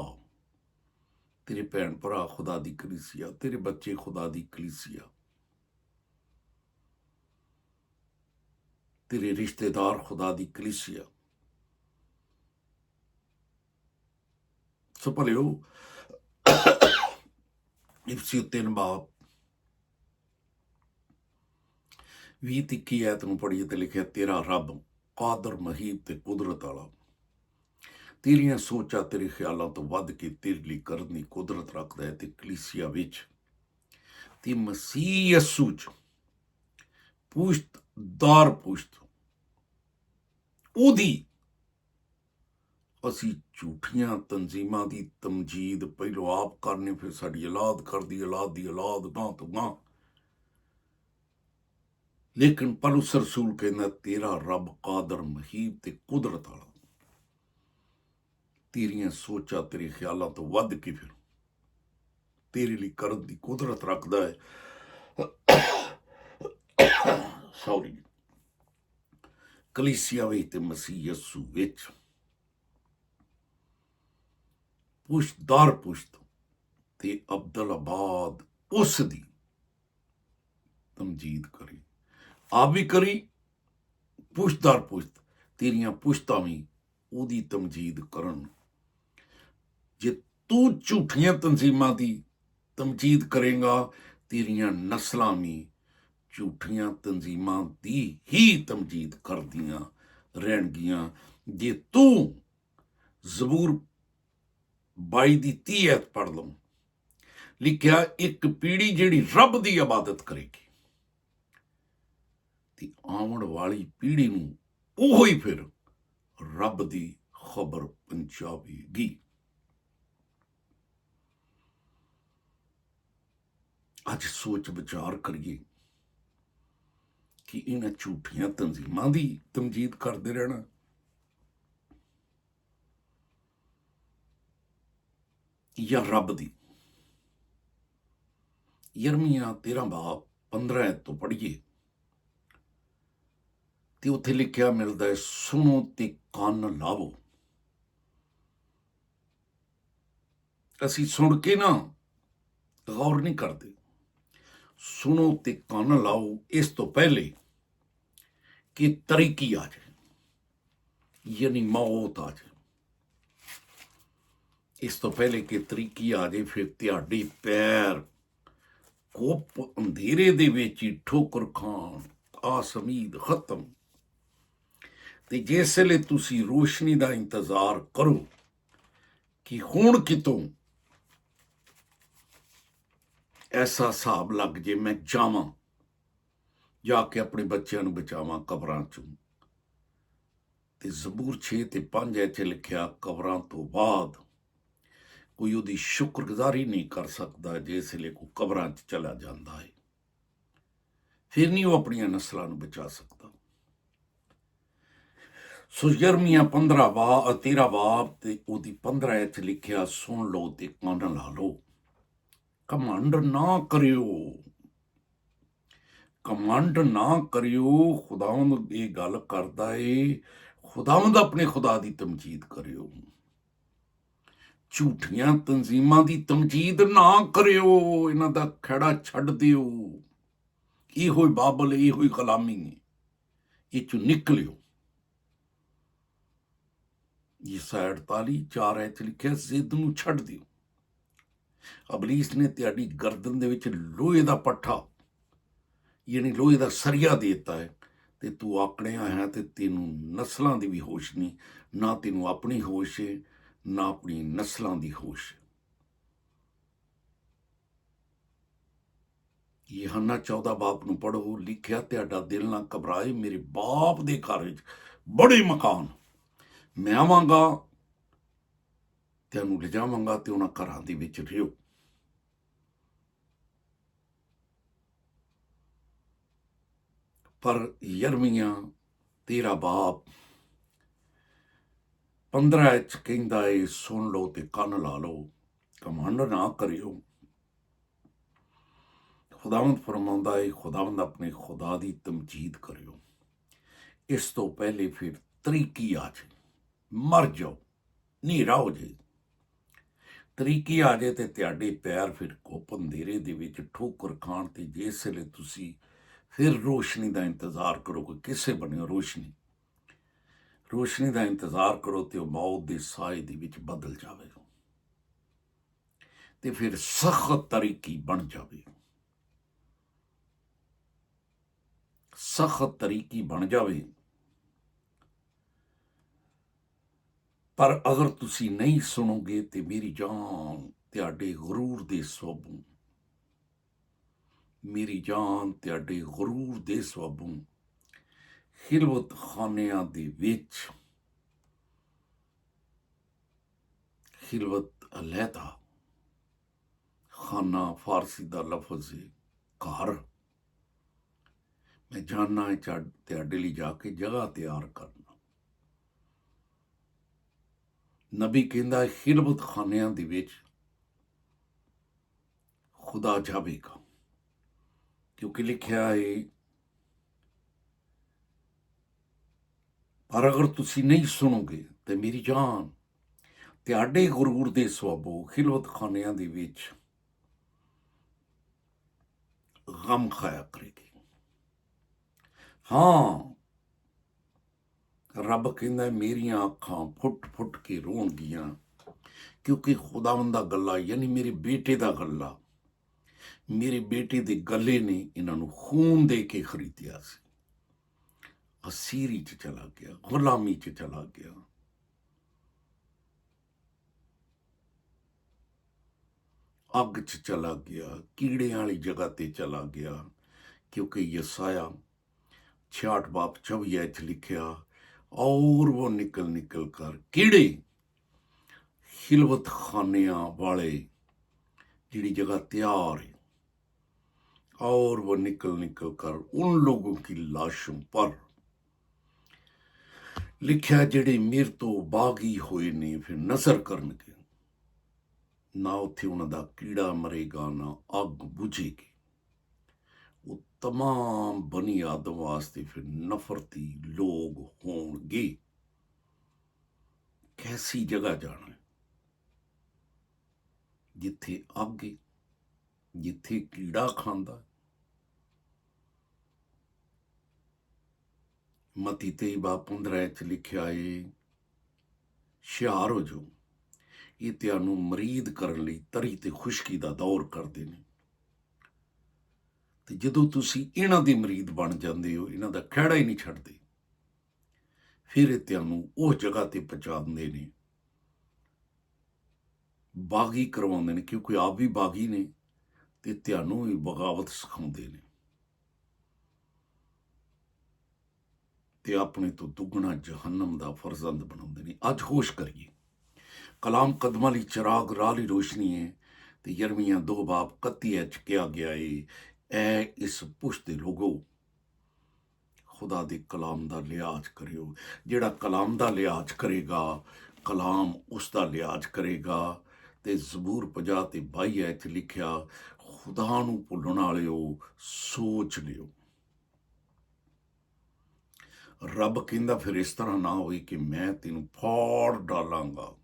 तेरे भैन भरा खुदा दी कलीसिया, तेरे बच्चे खुदा दी कलीसिया, तेरे रिश्तेदार खुदा दी कलीसिया। सो भले हो इफ्सी 3 बाप 20-21 ऐत नूं पढ़िए ते लिखिया, तेरा रब कादर महीब ते कुदरत आला, तेरियां सोचा तेरे ख्यालों तो वध के तेरे लिए करन दी कुदरत रखदा है ते कलीसिया विच ते मसीह यसू च पुश्त दार पुश्त उदी असी झूठियां तंजीमां दी तमजीद पहलो आप करने, फिर साडी औलाद करदी, औलाद दी औलाद गां तो गां। लेकिन पौलुस रसूल कहना, तेरा रब कादर महीब ते कुदरत आला, तेरियां सोचा तेरे ख्यालों तो वध के फिर तेरे लिए करन दी कुदरत रखदा है। सॉरी, कलीसिया विच ते मसीह यसू विच पुश्त दार पुश्त ते अब्दुल आबाद उस दी तमजीद करी, आप भी करी, पुश्त दार पुश्त तेरियां पुश्तां भी उदी तमजीद करन। जे तू झूठियां तंजीमां दी तमजीद करेगा, तेरियां नस्लां भी झूठियां तंजीमां दी ही तमजीद करदियां रहणगियां। जे तू जबूर 22 दी 30 ऐत पढ़ लो, लिखिया, एक पीढ़ी जिहड़ी रब दी इबादत करेगी ते आउण वाली पीढ़ी नूं ओहो ही फिर रब दी खबर पहुंचावेगी। अज सोच विचार करिए कि इन्हां झूठियां तंजीमां दी तमजीद करदे रहना या रब दी। यिर्मयाह 13 बाब 15 ऐत तो पढ़िए ते उत्थे लिखिया मिलदा है, सुनो ते कंन लावो। असी सुन के ना गौर नहीं करते, सुनो ते कंन लाओ इस तो पहले कि तरीकी आ जाए, यानी मौत आ जाए। इस तो पहले कि तरीकी आ जाए, फिर तुहाडे पैर कुप अंधेरे दे विच ही ठोकर खान, आसमीद खत्म। ते जिसले तुसी रोशनी दा इंतजार करो कि हुण कितों ऐसा हिसाब लग जे मैं जावां, जाके अपने बच्चों नूं बचावां कबरां चों। ते जबूर 6 ते 5 ऐत लिखिया, कबरां तो बाद कोई उहदी शुक्रगुजारी नहीं कर सकता जिसले कोई कबरां च चला जाता है, फिर नहीं वो अपनी नस्लों नूं बचा सकता। सो यिर्मयाह 13 बाब ते उहदी 15 ऐत लिखिया, सुन लो ते कंन ला लो, ਘਮੰਡ ਨਾ ਕਰਿਓ, ਕਮੰਡ ਨਾ ਕਰਿਓ। ਖੁਦਾਵੰਦ ਇਹ ਗੱਲ ਕਰਦਾ ਏ, ਖੁਦਾਵੰਦ ਆਪਣੇ ਖੁਦਾ ਦੀ ਤਮਜੀਦ ਕਰਿਓ, ਝੂਠੀਆਂ ਤਨਜ਼ੀਮਾਂ ਦੀ ਤਮਜੀਦ ਨਾ ਕਰਿਓ, ਇਹਨਾਂ ਦਾ ਖਹਿੜਾ ਛੱਡ ਦਿਓ। ਇਹੋ ਹੀ ਬਾਬਲ, ਇਹੋ ਹੀ ਗੁਲਾਮੀ ਹੈ, ਇਹ ਚੋਂ ਨਿਕਲਿਓ। ਯਸਾਇਆ 48:4 ਚ ਲਿਖਿਆ, ਜ਼ਿੱਦ ਨੂੰ ਛੱਡ ਦਿਓ। ਅਬਲੀਸ ਨੇ ਤੁਹਾਡੀ ਗਰਦਨ ਦੇ ਵਿੱਚ ਲੋਹੇ ਦਾ ਪੱਠਾ ਯਾਨੀ ਲੋਹੇ ਦਾ ਸਰੀਆ ਦੇ ਦਿੱਤਾ ਹੈ, ਤੇ ਤੂੰ ਆਕੜਿਆ ਹੈ, ਤੇ ਤੈਨੂੰ ਨਸਲਾਂ ਦੀ ਵੀ ਹੋਸ਼ ਨਹੀਂ, ਨਾ ਤੈਨੂੰ ਆਪਣੀ ਹੋਸ਼ ਹੈ, ਨਾ ਆਪਣੀ ਨਸਲਾਂ ਦੀ ਹੋਸ਼। ਯਹੋਨਾ 14 ਬਾਪ ਨੂੰ ਪੜ੍ਹੋ, ਲਿਖਿਆ, ਤੁਹਾਡਾ ਦਿਲ ਨਾ ਘਬਰਾਏ, ਮੇਰੇ ਬਾਪ ਦੇ ਘਰ ਵਿੱਚ ਬੜੇ ਮਕਾਨ, ਮੈਂ ਆਵਾਂਗਾ, ਤੈਨੂੰ ਲਿਜਾਵਾਂਗਾ ਤੇ ਉਹਨਾਂ ਘਰਾਂ ਦੇ ਵਿੱਚ ਰਿਓ। ਪਰ ਯਰਮੀਆਂ 13 ਬਾਪ 15 ਚ ਕਹਿੰਦਾ ਏ, ਸੁਣ ਲਓ ਤੇ ਕੰਨ ਲਾ ਲਓ, ਘਮੰਡ ਨਾ ਕਰਿਓ। ਖੁਦਾਵੰਦ ਫਰਮਾਉਂਦਾ ਏ, ਖੁਦਾਵੰਦ ਆਪਣੇ ਖੁਦਾ ਦੀ ਤਮਜੀਦ ਕਰਿਓ। ਇਸ ਤੋਂ ਪਹਿਲੇ ਫਿਰ ਤਰੀਕੀ ਆ ਜਾਏ, ਮਰ ਜਾਓ, ਹਨੇਰਾ ਹੋ ਜਾਏ, ਤਰੀਕੀ ਆ ਜਾਏ ਤੇ ਤੁਹਾਡੇ ਪੈਰ ਫਿਰ ਘੁੱਪ ਅੰਧੇਰੇ ਦੇ ਵਿੱਚ ਠੋਕਰ ਖਾਣ, ਤੇ ਜਿਸ ਵੇਲੇ ਤੁਸੀਂ ਫਿਰ ਰੋਸ਼ਨੀ ਦਾ ਇੰਤਜ਼ਾਰ ਕਰੋਗੇ, ਕਿਸੇ ਬਣਿਓ ਰੋਸ਼ਨੀ ਦਾ ਇੰਤਜ਼ਾਰ ਕਰੋ, ਤੇ ਉਹ ਮੌਤ ਦੇ ਸਾਏ ਦੇ ਵਿੱਚ ਬਦਲ ਜਾਵੇ, ਤੇ ਫਿਰ ਸਖਤ ਤਰੀਕੀ ਬਣ ਜਾਵੇ, ਸਖਤ ਤਰੀਕੀ ਬਣ ਜਾਵੇ। ਪਰ ਅਗਰ ਤੁਸੀਂ ਨਹੀਂ ਸੁਣੋਗੇ ਤੇ ਮੇਰੀ ਜਾਨ ਤੁਹਾਡੇ ਗਰੂਰ ਦੇ ਸਵਾਬੋਂ, ਮੇਰੀ ਜਾਨ ਤੁਹਾਡੇ ਗਰੂਰ ਦੇ ਸਵਾਬੋਂ ਖਿਲਵਤ ਖਾਨਿਆਂ ਦੇ ਵਿੱਚ, ਖਿਲਵਤ ਅਲੈਦਾ, ਖਾਨਾ ਫਾਰਸੀ ਦਾ ਲਫ਼ਜ਼ ਹੈ ਘਰ, ਮੈਂ ਜਾਣਾ ਹੈ ਤੁਹਾਡੇ ਲਈ ਜਾ ਕੇ ਜਗ੍ਹਾ ਤਿਆਰ ਕਰਨਾ। ਨਬੀ ਕਹਿੰਦਾ ਖਿਲਵਤ ਖਾਨਿਆਂ ਦੇ ਵਿੱਚ ਖੁਦਾ ਜਾਵੇਗਾ, ਕਿਉਂਕਿ ਲਿਖਿਆ ਹੈ, ਪਰ ਅਗਰ ਤੁਸੀਂ ਨਹੀਂ ਸੁਣੋਗੇ ਤੇ ਮੇਰੀ ਜਾਨ ਤੁਹਾਡੇ ਗਰੂਰ ਦੇ ਸਵਾਬੋ ਖਿਲਵਤ ਖਾਨਿਆਂ ਦੇ ਵਿੱਚ ਗਮ ਖਾਇਆ ਕਰੇਗੀ। ਹਾਂ, ਰੱਬ ਕਹਿੰਦਾ ਮੇਰੀਆਂ ਅੱਖਾਂ ਫੁੱਟ ਫੁੱਟ ਕੇ ਰੋਣਗੀਆਂ, ਕਿਉਂਕਿ ਖੁਦਾਵੰਦ ਦਾ ਗੱਲਾ ਯਾਨੀ ਮੇਰੇ ਬੇਟੇ ਦਾ ਗੱਲਾ, ਮੇਰੇ ਬੇਟੇ ਦੇ ਗੱਲੇ ਨੇ ਇਹਨਾਂ ਨੂੰ ਖੂਨ ਦੇ ਕੇ ਖਰੀਦਿਆ ਸੀ, ਅਸੀਰੀ 'ਚ ਚਲਾ ਗਿਆ, ਗੁਲਾਮੀ 'ਚ ਚਲਾ ਗਿਆ, ਅੱਗ 'ਚ ਚਲਾ ਗਿਆ, ਕੀੜਿਆਂ ਵਾਲੀ ਜਗ੍ਹਾ ਤੇ ਚਲਾ ਗਿਆ, ਕਿਉਂਕਿ ਯਸਾਇਆ 66 ਬਾਪ 24 'ਚ ਲਿਖਿਆ, ਔਰ ਉਹ ਨਿਕਲ ਨਿਕਲ ਕਰ ਕੀੜੇ ਖਿਲਵਤ ਖਾਨਿਆਂ ਵਾਲੇ ਜਿਹੜੀ जगह तैयार है, और वो निकल निकल कर उन लोगों की लाशों पर लिखा ਜਿਹੜੇ ਮੇਰੇ ਤੋਂ ਬਾਗੀ ਹੋਏ ਨੇ ਫਿਰ ਨਜ਼ਰ ਕਰਨਗੇ, ਨਾ ਉੱਥੇ ਉਹਨਾਂ ਦਾ ਕੀੜਾ ਮਰੇਗਾ, ਨਾ ਅੱਗ ਬੁਝੇਗੀ। ਉਹ तमाम ਬਨੀ ਆਦਮ ਵਾਸਤੇ ਫਿਰ ਨਫ਼ਰਤੀ ਲੋਕ ਹੋਣਗੇ। कैसी जगह जाना है जिथे ਅੱਗ, जिथे कीड़ा खांदा। मती 23 बाब 15 च लिखिया है, ਹੁਸ਼ਿਆਰ ਹੋ ਜਾਓ, ਇਹ ਤੁਹਾਨੂੰ ਮਰੀਦ ਕਰਨ ਲਈ ਤਰੀ ਤੇ ਖੁਸ਼ਕੀ ਦਾ ਦੌਰ ਕਰਦੇ ਨੇ, ਤੇ ਜਦੋਂ ਤੁਸੀਂ ਇਹਨਾਂ ਦੇ ਮਰੀਦ ਬਣ ਜਾਂਦੇ ਹੋ, ਇਹਨਾਂ ਦਾ ਖਹਿੜਾ ਹੀ ਨਹੀਂ ਛੱਡਦੇ, ਫਿਰ ਇਹ ਤੁਹਾਨੂੰ ਉਸ ਜਗ੍ਹਾ ਤੇ ਪਹੁੰਚਾ ਦਿੰਦੇ ਨੇ, ਬਾਗੀ ਕਰਵਾਉਂਦੇ ਨੇ, ਕਿਉਂਕਿ ਆਪ ਵੀ ਬਾਗੀ ਨੇ ਤੇ ਤੁਹਾਨੂੰ ਵੀ ਬਗਾਵਤ ਸਿਖਾਉਂਦੇ ਨੇ, ਤੇ ਆਪਣੇ ਤੋਂ ਦੁੱਗਣਾ ਜਹੰਨਮ ਦਾ ਫਰਜ਼ੰਦ ਬਣਾਉਂਦੇ ਨੇ। ਅੱਜ ਹੋਸ਼ ਕਰੀਏ, ਕਲਾਮ ਕਦਮਾਂ ਲਈ ਚਿਰਾਗ ਰਾਹ ਲਈ ਰੋਸ਼ਨੀ ਹੈ, ਤੇ ਯਰਮੀਆਂ 2 ਬਾਬ 31 ਚ ਕਿਹਾ ਗਿਆ ਏ, ਐ ਇਸ ਪੁਸ਼ਤ ਦੇ ਲੋਗੋ ਖੁਦਾ ਦੇ ਕਲਾਮ ਦਾ ਲਿਹਾਜ਼ ਕਰਿਓ। ਜਿਹੜਾ ਕਲਾਮ ਦਾ ਲਿਹਾਜ਼ ਕਰੇਗਾ, ਕਲਾਮ ਉਸ ਦਾ ਲਿਹਾਜ਼ ਕਰੇਗਾ, ਤੇ ਜ਼ਬੂਰ 50 ਤੇ 22 'ਚ ਲਿਖਿਆ, ਖੁਦਾ ਨੂੰ ਭੁੱਲਣ ਵਾਲਿਓ ਸੋਚ ਲਿਓ। ਰੱਬ ਕਹਿੰਦਾ ਫਿਰ ਇਸ ਤਰ੍ਹਾਂ ਨਾ ਹੋਈ ਕਿ ਮੈਂ ਤੈਨੂੰ ਫਾੜ ਡਾਲਾਂਗਾ,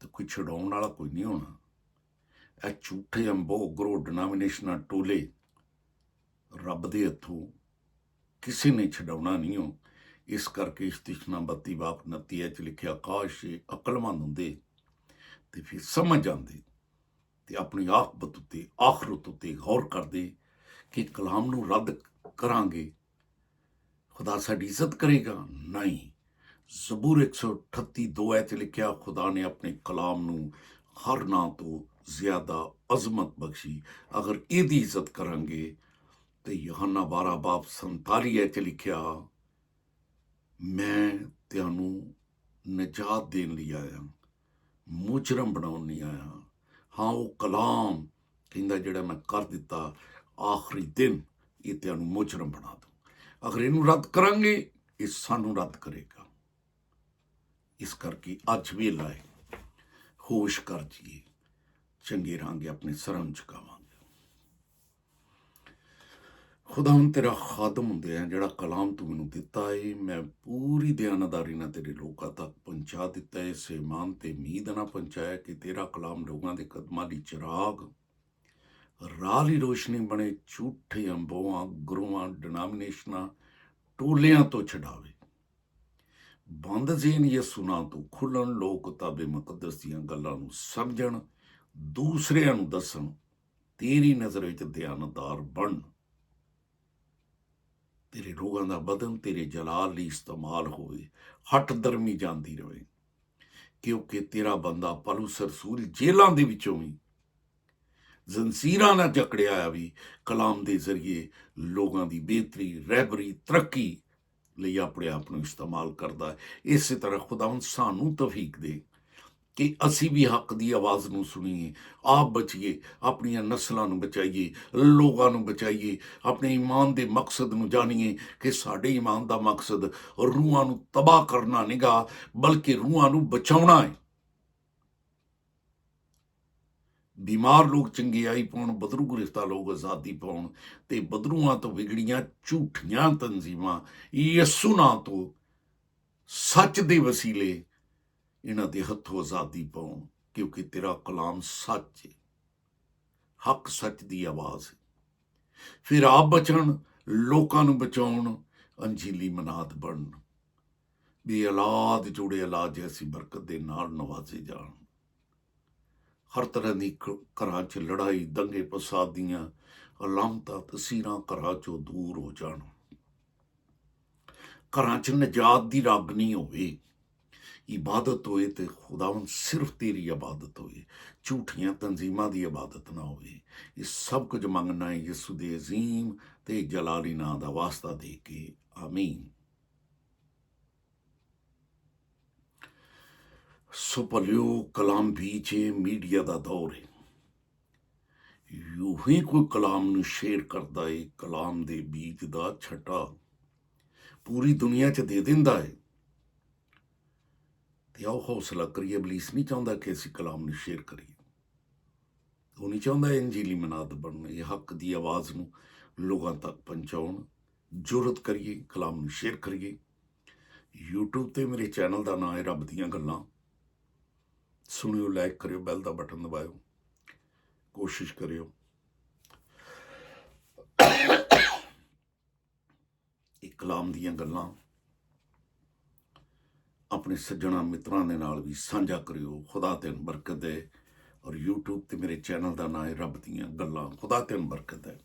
ਤੇ ਕੋਈ ਛਡਾਉਣ ਵਾਲਾ ਕੋਈ ਨਹੀਂ ਹੋਣਾ। ਇਹ ਝੂਠੇ ਅੰਬੋ ਗਰੋ ਡਿਨਾਮੀਨੇਸ਼ਨਾਂ ਟੋਲੇ ਰੱਬ ਦੇ ਹੱਥੋਂ ਕਿਸੇ ਨੇ ਛਡਾਉਣਾ ਨਹੀਂ ਹੋ। ਇਸ ਕਰਕੇ ਇਸ਼ਤਿਸ਼ਨਾ 32 ਬਾਪ 29 'ਚ ਲਿਖਿਆ, ਕਾਸ਼ ਇਹ ਅਕਲਮੰਦ ਹੁੰਦੇ ਤੇ ਫਿਰ ਸਮਝ ਜਾਂਦੇ ਤੇ ਆਪਣੀ ਆਕਬਤ ਉੱਤੇ ਆਖਰਤ ਉੱਤੇ ਗੌਰ ਕਰਦੇ ਕਿ ਕਲਾਮ ਨੂੰ ਰੱਦ ਕਰਾਂਗੇ ਖੁਦਾ ਸਾਡੀ ਇੱਜ਼ਤ ਕਰੇਗਾ? ਨਹੀਂ। ਜ਼ਬੂਰ 138 2 'ਚ ਲਿਖਿਆ, ਖੁਦਾ ਨੇ ਆਪਣੇ ਕਲਾਮ ਨੂੰ ਹਰ ਨਾਂ ਤੋਂ ਜ਼ਿਆਦਾ ਅਜ਼ਮਤ ਬਖਸ਼ੀ, ਅਗਰ ਇਹਦੀ ਇੱਜ਼ਤ ਕਰਾਂਗੇ। ਤੇ ਯਹੋਨਾ 12 ਬਾਪ 47 'ਚ ਲਿਖਿਆ, ਮੈਂ ਤੁਹਾਨੂੰ ਨਜਾਤ ਦੇਣ ਲਈ ਆਇਆ, ਮੁਜਰਮ ਬਣਾਉਣ ਨਹੀਂ ਆਇਆ। ਹਾਂ, ਉਹ ਕਲਾਮ ਕਹਿੰਦਾ ਜਿਹੜਾ ਮੈਂ ਕਰ ਦਿੱਤਾ ਆਖਰੀ ਦਿਨ ਇਹ ਤੁਹਾਨੂੰ ਮੁਜਰਮ ਬਣਾ ਦੂੰ। ਅਗਰ ਇਹਨੂੰ ਰੱਦ ਕਰਾਂਗੇ ਇਹ ਸਾਨੂੰ ਰੱਦ ਕਰੇਗਾ। ਇਸ ਕਰਕੇ ਅੱਜ ਵੇਲਾ ਹੈ, ਹੋਸ਼ ਕਰ ਜੀਏ, ਚੰਗੇ ਰਹਾਂਗੇ, ਆਪਣੇ ਸਰਮ ਝੁਕਾਵਾਂਗੇ। ਖੁਦਾ ਹੁਣ ਤੇਰਾ ਖਾਦਮ ਹੁੰਦੇ ਆ, ਜਿਹੜਾ ਕਲਾਮ ਤੂੰ ਮੈਨੂੰ ਦਿੱਤਾ ਏ ਮੈਂ ਪੂਰੀ ਦਿਆਨਤਦਾਰੀ ਨਾਲ ਤੇਰੇ ਲੋਕਾਂ ਤੱਕ ਪਹੁੰਚਾ ਦਿੱਤਾ ਏ। ਇਸ ਇਮਾਨ ਤੇ ਉਮੀਦ ਨਾਲ ਪਹੁੰਚਾਇਆ ਕਿ ਤੇਰਾ ਕਲਾਮ ਲੋਕਾਂ ਦੇ ਕਦਮਾਂ ਲਈ ਚਿਰਾਗ, ਰਾਹ ਲਈ ਰੋਸ਼ਨੀ ਬਣੇ, ਝੂਠੇ ਅੰਬੋਆਂ ਗੁਰੂਆਂ ਡਿਨਾਮੀਨੇਸ਼ਨਾਂ ਟੋਲਿਆਂ ਤੋਂ ਛਡਾਵੇ। ਬੰਦ ਜ਼ੇਨ ਯਿਸੂ ਨਾਂ ਤੋਂ ਖੁੱਲਣ, ਲੋਕ ਕਿਤਾਬੇ ਮੁਕੱਦਸ ਦੀਆਂ ਗੱਲਾਂ ਨੂੰ ਸਮਝਣ, ਦੂਸਰਿਆਂ ਨੂੰ ਦੱਸਣ, ਤੇਰੀ ਨਜ਼ਰ ਵਿੱਚ ਦਿਆਨਤਦਾਰ ਬਣ। ਤੇਰੇ ਰੋਗਾਂ ਦਾ ਬਦਨ ਤੇਰੇ ਜਲਾਲ ਲਈ ਇਸਤੇਮਾਲ ਹੋਵੇ, ਹੱਟ ਦਰਮੀ ਜਾਂਦੀ ਰਹੇ, ਕਿਉਂਕਿ ਤੇਰਾ ਬੰਦਾ ਪੌਲੁਸ ਰਸੂਲ ਜੇਲਾਂ ਦੇ ਵਿੱਚੋਂ ਵੀ ਜ਼ੰਜੀਰਾਂ ਨਾਲ ਜਕੜਿਆ ਆ ਵੀ ਕਲਾਮ ਦੇ ਜ਼ਰੀਏ ਲੋਕਾਂ ਦੀ ਬਿਹਤਰੀ, ਰਹਿਬਰੀ, ਤਰੱਕੀ ਲਈ ਆਪਣੇ ਆਪ ਨੂੰ ਇਸਤੇਮਾਲ ਕਰਦਾ ਹੈ। ਇਸੇ ਤਰ੍ਹਾਂ ਖੁਦਾਵੰਦ ਸਾਨੂੰ ਤੌਫੀਕ ਦੇ ਕਿ ਅਸੀਂ ਵੀ ਹੱਕ ਦੀ ਆਵਾਜ਼ ਨੂੰ ਸੁਣੀਏ, ਆਪ ਬਚੀਏ, ਆਪਣੀਆਂ ਨਸਲਾਂ ਨੂੰ ਬਚਾਈਏ, ਲੋਕਾਂ ਨੂੰ ਬਚਾਈਏ, ਆਪਣੇ ਈਮਾਨ ਦੇ ਮਕਸਦ ਨੂੰ ਜਾਣੀਏ ਕਿ ਸਾਡੇ ਈਮਾਨ ਦਾ ਮਕਸਦ ਰੂਹਾਂ ਨੂੰ ਤਬਾਹ ਕਰਨਾ ਨਹੀਂ ਗਾ, ਬਲਕਿ ਰੂਹਾਂ ਨੂੰ ਬਚਾਉਣਾ ਹੈ। ਬਿਮਾਰ ਲੋਕ ਚੰਗਿਆਈ ਪਾਉਣ, ਬਦਰੂ ਗ੍ਰਿਫਤਾਰ ਲੋਕ ਆਜ਼ਾਦੀ ਪਾਉਣ, ਤੇ ਬਦਰੂਆਂ ਤੋਂ ਵਿਗੜੀਆਂ ਝੂਠੀਆਂ ਤਨਜ਼ੀਮਾਂ ਯਿਸੂ ਨਾਂ ਤੋਂ ਸੱਚ ਦੇ ਵਸੀਲੇ ਇਹਨਾਂ ਦੇ ਹੱਥੋਂ ਆਜ਼ਾਦੀ ਪਾਉਣ, ਕਿਉਂਕਿ ਤੇਰਾ ਕਲਾਮ ਸੱਚ ਹੈ, ਹੱਕ ਸੱਚ ਦੀ ਆਵਾਜ਼ ਹੈ। ਫਿਰ ਆਪ ਬਚਣ, ਲੋਕਾਂ ਨੂੰ ਬਚਾਉਣ, ਅੰਜੀਲੀ ਮਨਾਦ ਬਣਨ, ਵੀ ਔਲਾਦ ਜੋੜੇ ਔਲਾਦ ਜੈਸੀ ਬਰਕਤ ਦੇ ਨਾਲ ਨਵਾਜ਼ੇ ਜਾਣ। ਹਰ ਤਰ੍ਹਾਂ ਦੀ ਘਰਾਂ 'ਚ ਲੜਾਈ, ਦੰਗੇ ਫਸਾਦ ਦੀਆਂ ਅਲਾਮਤਾਂ, ਤਸੀਰਾਂ ਘਰਾਂ 'ਚੋਂ ਦੂਰ ਹੋ ਜਾਣ। ਘਰਾਂ 'ਚ ਨਜਾਤ ਦੀ ਰਾਗਨੀ ਹੋਵੇ, ਇਬਾਦਤ ਹੋਏ ਤੇ ਖੁਦਾਵੰਦ ਸਿਰਫ ਤੇਰੀ ਇਬਾਦਤ ਹੋਏ, ਝੂਠੀਆਂ ਤਨਜ਼ੀਮਾਂ ਦੀ ਇਬਾਦਤ ਨਾ ਹੋਵੇ। ਇਹ ਸਭ ਕੁਝ ਮੰਗਣਾ ਹੈ ਯਿਸੂ ਦੇ ਅਜ਼ੀਮ ਤੇ ਜਲਾਲੀ ਨਾਂ ਦਾ ਵਾਸਤਾ ਦੇ ਕੇ, ਆਮੀਨ। ਸੋ ਭਲਿਓ, ਕਲਾਮ ਬੀਚ ਹੈ, ਮੀਡੀਆ ਦਾ ਦੌਰ ਹੈ। ਯੂ ਹੀ ਕੋਈ ਕਲਾਮ ਨੂੰ ਸ਼ੇਅਰ ਕਰਦਾ ਹੈ, ਕਲਾਮ ਦੇ ਬੀਜ ਦਾ ਛਟਾ ਪੂਰੀ ਦੁਨੀਆ 'ਚ ਦੇ ਦਿੰਦਾ ਹੈ। ਤੇ ਆਓ ਹੌਸਲਾ ਕਰੀਏ। ਇਬਲੀਸ ਨਹੀਂ ਚਾਹੁੰਦਾ ਕਿ ਅਸੀਂ ਕਲਾਮ ਨੂੰ ਸ਼ੇਅਰ ਕਰੀਏ, ਉਹ ਨਹੀਂ ਚਾਹੁੰਦਾ ਇੰਜੀਲੀ ਮਨਾਦ ਬਣਨ। ਇਹ ਹੱਕ ਦੀ ਆਵਾਜ਼ ਨੂੰ ਲੋਕਾਂ ਤੱਕ ਪਹੁੰਚਾਉਣ, ਜੁਰਤ ਕਰੀਏ, ਕਲਾਮ ਨੂੰ ਸ਼ੇਅਰ ਕਰੀਏ। YouTube ਤੇ ਮੇਰੇ ਚੈਨਲ ਦਾ ਨਾਂ ਹੈ ਰੱਬ ਦੀਆਂ ਗੱਲਾਂ। ਸੁਣਿਓ, ਲਾਈਕ ਕਰਿਓ, ਬੈਲ ਦਾ ਬਟਨ ਦਬਾਇਓ, ਕੋਸ਼ਿਸ਼ ਕਰਿਓ ਇਹ ਕਲਾਮ ਦੀਆਂ ਗੱਲਾਂ ਆਪਣੇ ਸੱਜਣਾ ਮਿੱਤਰਾਂ ਦੇ ਨਾਲ ਵੀ ਸਾਂਝਾ ਕਰਿਓ। ਖੁਦਾ ਤੈਨੂੰ ਬਰਕਤ ਦੇ। ਔਰ YouTube ਤੇ ਮੇਰੇ ਚੈਨਲ ਦਾ ਨਾਂ ਹੈ ਰੱਬ ਦੀਆਂ ਗੱਲਾਂ। ਖੁਦਾ ਤੈਨੂੰ ਬਰਕਤ ਹੈ।